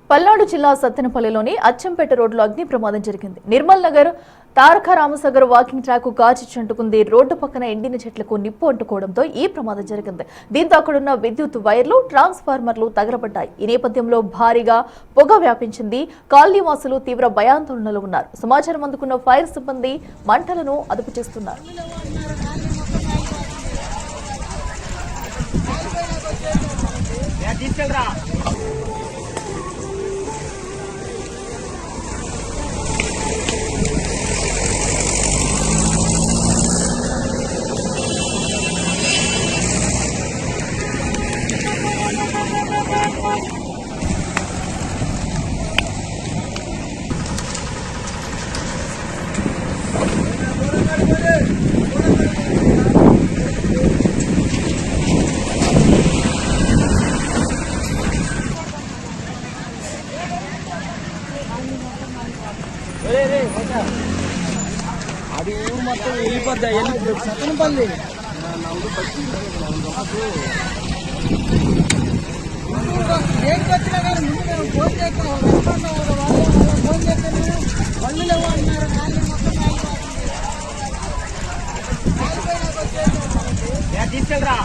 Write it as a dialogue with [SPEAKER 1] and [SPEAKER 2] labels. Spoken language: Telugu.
[SPEAKER 1] పల్నాడు జిల్లా సత్తెనపల్లిలోని అచ్చంపేట రోడ్లో అగ్ని ప్రమాదం జరిగింది. నిర్మల్ నగర్ తారక రామసాగర్ వాకింగ్ ట్రాక్ కాచి చుంటుకుంది. రోడ్డు పక్కన ఎండిన చెట్లకు నిప్పు అంటుకోవడంతో ఈ ప్రమాదం జరిగింది. దీంతో అక్కడున్న విద్యుత్ వైర్లు, ట్రాన్స్ఫార్మర్లు తగలబడ్డాయి. ఈ నేపథ్యంలో భారీగా పొగ వ్యాపించింది. కాలనీవాసులు తీవ్ర భయాందోళనలో ఉన్నారు. సమాచారం అందుకున్న ఫైర్ సిబ్బంది మంటలను అదుపు చేస్తున్నారు.
[SPEAKER 2] అది ఊరు మొత్తం వెళ్ళిపోద్దా సత్తెనపల్లి దేనికి వచ్చినా కానీ ముందు మేము ఫోన్ చేస్తాం. ఫోన్ చేస్తాను పళ్ళు లేవు అంటున్నారు. తీసుకెళ్ళరా.